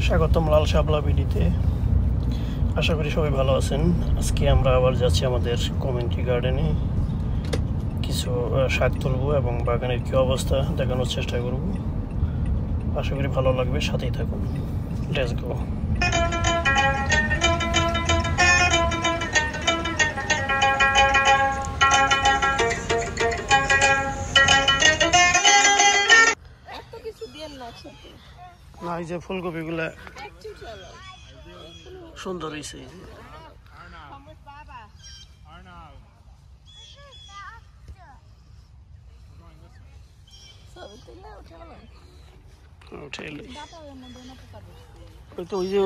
স্বাগতম লাল শাপলা বিডিতে। আশা করি সবাই ভালো আছেন। আজকে আমরা আবার যাচ্ছি আমাদের কমিউনিটি গার্ডেনে, কিছু শাক তুলবো এবং বাগানের কী অবস্থা দেখানোর চেষ্টা করব। আশা করি ভালো লাগবে, সাথেই থাকুন। Let's go. না, এই যে ফুলকপিগুলা সুন্দর হয়েছে।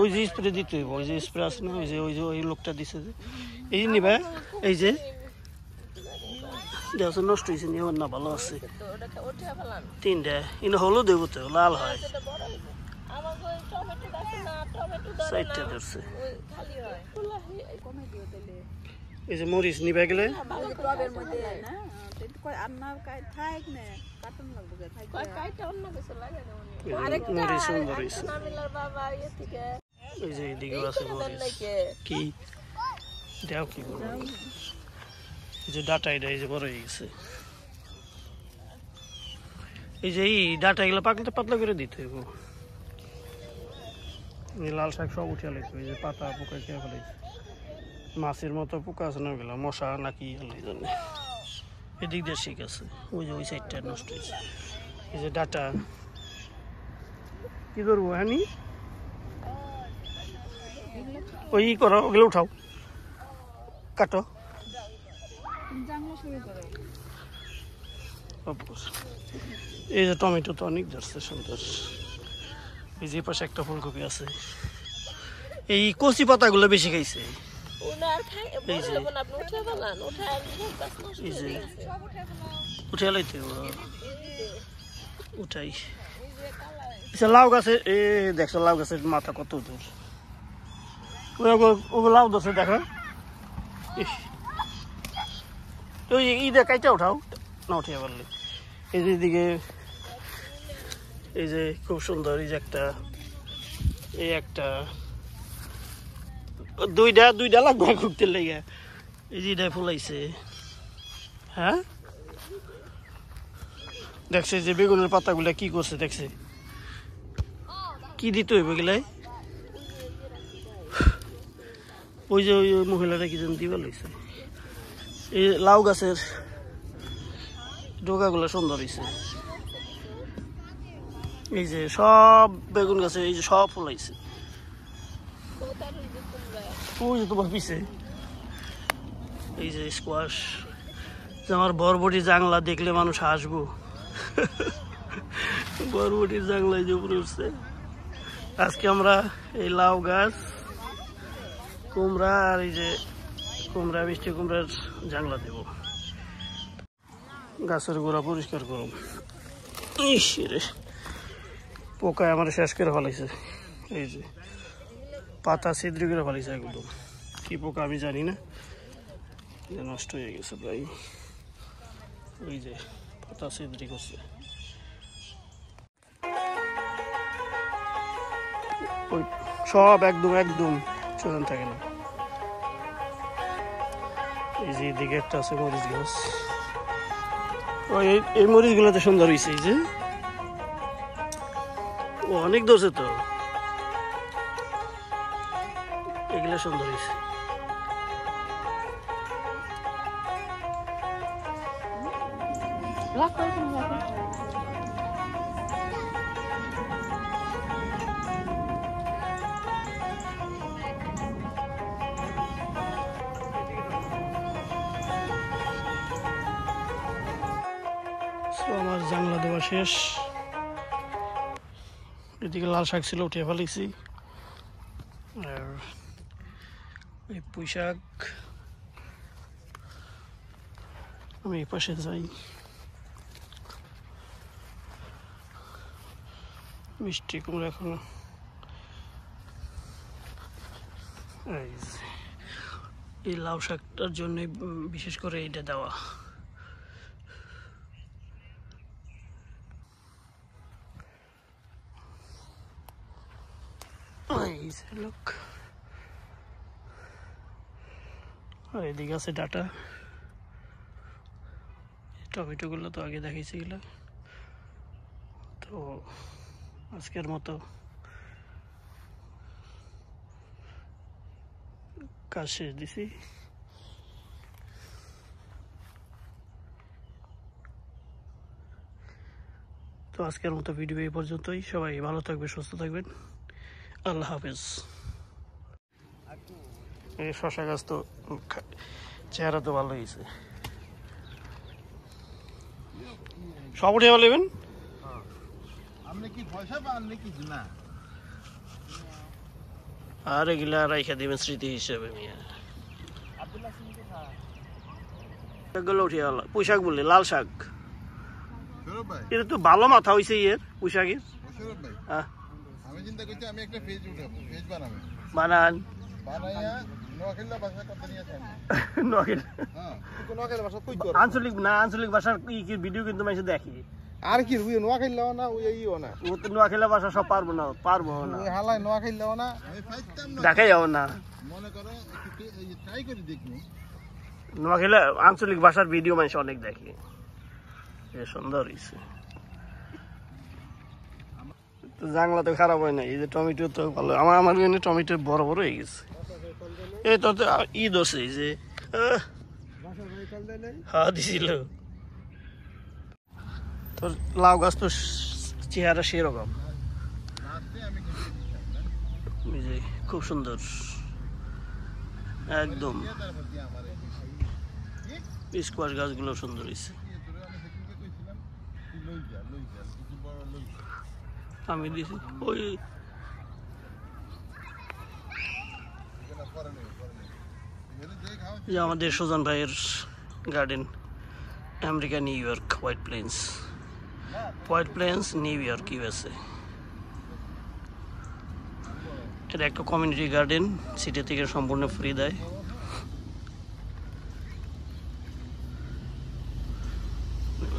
ওই যে স্প্রে দিতে হইব, ওই যে স্প্রে আছে না, ওই লোকটা দিছে যে এই যে নিবা, এই যে দেখো নষ্ট হয়েছে নিয়ে না, ভালো আছে তিনটা। কিন্তু হলুদ দেবো তো, লাল হয়। চারটা ধরছে। এই যে মরিচ নিবা গেলে এই যে এইদিকে আছে কি দেও কি করবো, এই যে ডাটা, এটা এই যে বড় হয়ে গেছে। এই যে এই ডাটা এগুলো পাকলে পাতলা করে দিতে হইব। লাল শাক সব উঠে লাইতে, এই যে পাতা পোকা খেয়ে ফেলাইছে। মাছের মতো পোকা আছে না, ওগুলো মশা নাকি জানে। এদিক দিয়ে ঠিক আছে, ওই যে ওই সাইডটা নষ্ট হয়েছে। এই যে ডাটা কি করবো হানি, ওই করো, ওগুলো উঠাও, কাটো। এই যে টমেটো তো অনেক ধরছে, সুন্দর। এই যে পাশে একটা ফুলকপি আছে। এই কচি পাতাগুলো বেশি খাইছে। উঠে লাইতে উঠাই। লাউ গাছে এ দেখছো, লাউ গাছের মাথা কত দূর, লাউ ধরছে দেখো। ওই ঈদে কাইটা উঠাও না, উঠিয়ে পারলে। এই যে দিকে এই যে খুব সুন্দর, এই যে একটা, এই একটা দুইটা লাগবে ঘুরতে লেগে। এই যে এটা ফুলাইছে। হ্যাঁ দেখছে যে বেগুনের পাতাগুলা কি করছে, দেখছে কি দিতে হইব গেলাই। ওই যে ওই মহিলাটা কি যেন দিবা লাগছে। এই লাউ গাছের ডোকাগুলো সুন্দর হয়েছে। এই যে সব বেগুন গাছে এই যে সব ফুলাইছে। ওই যে তোমার পিছে এই যে স্কোয়াশ, আমার বরবটি জাংলা দেখলে মানুষ হাসবো। বরবটির জাংলা যে উপরে উঠছে। আজকে আমরা এই লাউ গাছ, কুমড়া আর এই যে কুমড়া, মিষ্টি কুমড়ার জাংলা দেব। গাছের গোড়া পরিষ্কার করব। রে পোকায় আমার শেষ করে ফেলাইছে। এই যে পাতা ছিদ্রি করে ফেলাইছে একদম। কি পোকা আমি জানি না, নষ্ট হয়ে গেছে প্রায়। ওই যে পাতা ছিদ্রি করছে। ওই সব একদম চলন থাকে না। এই যে এদিকে একটা আছে মরিচ গাছ। ওই এই মরিচ গুলোতে সুন্দর হয়েছে। এই যে ও অনেক ধরছে তো, এগুলো সুন্দর হয়েছে। আমার জানলা দেওয়া শেষ। এদিকে লাল শাক ছিল, উঠিয়ে ফেলেছি। আর এই পুঁই শাক, আমি এই পাশে যাই। মিষ্টি কুমড়া এখনো এই লাউ শাকটার জন্য বিশেষ করে এইটা দেওয়া। এই যে লোক, আর এদিকে আছে ডাটা। টমেটো গুলো তো আগে দেখাইছি এগুলো। তো আজকের মতো কাজ শেষ দিছি। তো আজকের মতো ভিডিও এই পর্যন্তই। সবাই ভালো থাকবে, সুস্থ থাকবেন। আল্লাহ হাফেজ। এই শশা গাছ তো চেহারা তো ভালো হয়েছে। সব উঠে নেবেন। আর এগুলা রাইখা দিবেন স্মৃতি হিসেবে। এগুলো উঠে গেল। পুঁইশাক বললে লাল শাক, এটা তো ভালো মাথা হয়েছে ইয়ের পুঁইশাকের। আমি চিন্তা করছি আমি একটা পেজ উঠাবো, পেজ বানাবো। বানান আঞ্চলিক না, আঞ্চলিক ভাষার ভিডিও কিন্তু মানুষ দেখে। আর কি নোয়াখাইলাও না, ওইও না, ও তো নোয়াখালী ভাষা সব পারবো না, পারবো না। হালাই নোয়াখাইলাও না, দেখাই যাবো না। মনে করো ট্রাই করে দেখবো। নোয়াখালী আঞ্চলিক ভাষার ভিডিও মানুষ অনেক দেখে। সুন্দর হয়েছে। জাংলা তো খারাপ হয় না। এই যে টমেটো তো ভালো। আমার টমেটো বড় বড় হয়ে গেছে। এই তো ঈদ হচ্ছে, এই যে হ্যাঁ দিছিল। তোর লাউ গাছ তো চেহারা সেরকম, খুব সুন্দর একদম। স্কোয়াশ গাছগুলো সুন্দর হয়েছে। আমি দিছি ওই যে আমাদের সুজন ভাইয়ের garden, America new York, white planes new York USA. এটা একটা কমিউনিটি গার্ডেন, সিটি থেকে সম্পূর্ণ ফ্রি দেয়।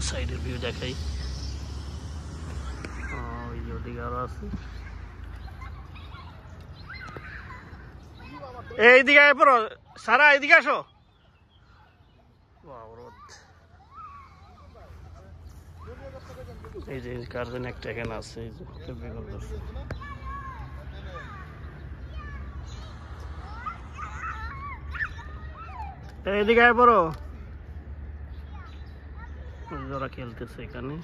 সাইডের ভিউ দেখাই। ওইদিকে আরো আছে। এইদিকে পড়ো সারা, এইদিকে আসো। এই যে গার্ডেন একটা এখানে আছে। এই যে এইদিকে পড়ো। যারা খেলতেছে এখানে।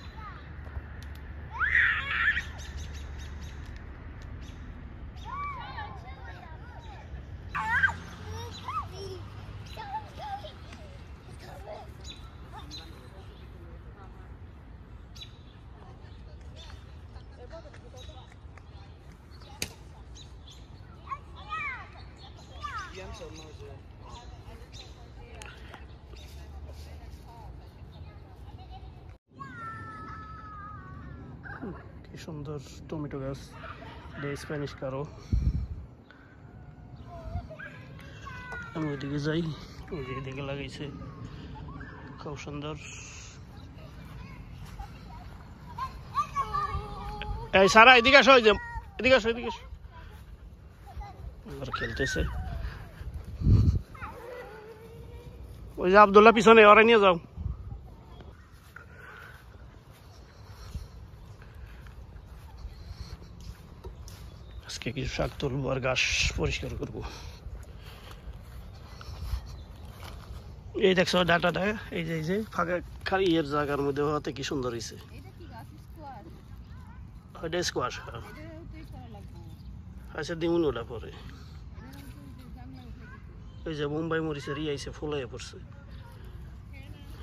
কি সুন্দর টমেটো গাছ, স্প্যানিশ কারো। আমি ওইদিকে যাই, ওই যে এদিকে লাগাইছে খুব সুন্দর। এই সারা এদিকে আসো, ওই যে এদিকে আসো, এদিকে আসো। এবার খেলতেছে ওই যে আব্দুল্লাহ পিছনে, ওরা নিয়ে যাও। আজকে কিছু শাক তুলবো আর ঘাস পরিষ্কার করবো। এই দেখছো ডাটাটা, এই যে ফাঁকা খালি এর জায়গার মধ্যে হওয়াতে কি সুন্দর হয়েছে। ওইটা স্কোয়াশ। আচ্ছা দিমুন ওটা পরে। ওই যে মুম্বাই মরিচের আইসে ফুলাইয়া পড়ছে।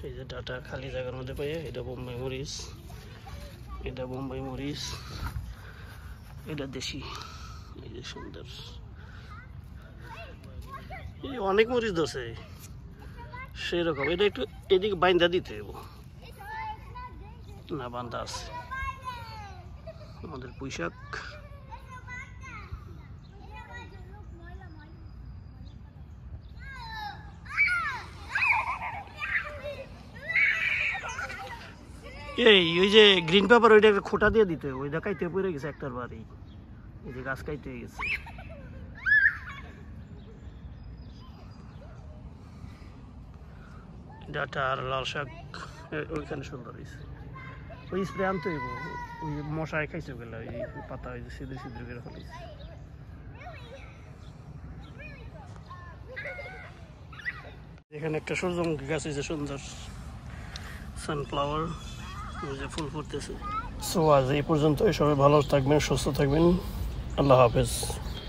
এই যে ডাটা খালি জায়গার মধ্যে পাইয়া, এটা বোম্বাই মরিচ, এটা বোম্বাই মরিচ, এটা দেশি। এই যে সুন্দর, এই অনেক মরিচ ধরছে সেরকম। এটা একটু এদিকে বাইন্দা দিতে হবে না, বান্ধা আছে। আমাদের পুঁইশাক। এই ওই যে গ্রিন পেপার, ওইটা একটা খোটা দিয়ে দিতে হবে। ওই দেখাইতে পড়ে গেছে একটার বাড়ি, এই যে গাছ কাইতে গেছে। ডাটা আর লাল শাক ওইখানে সুন্দর হয়েছে। ওই স্প্রে আনতে হইব, ওই মশায় খাইছে গেলে ওই পাতা ওই যে সিদ্র সিদ্র করে ফেলেছে। এখানে একটা সূর্যমুখী গাছ হয়েছে সুন্দর, সানফ্লাওয়ার, ওই যে ফুল ফুটতেছে। সো আজ এই পর্যন্ত, সবাই ভালো থাকবেন, সুস্থ থাকবেন, আল্লাহ হাফেজ।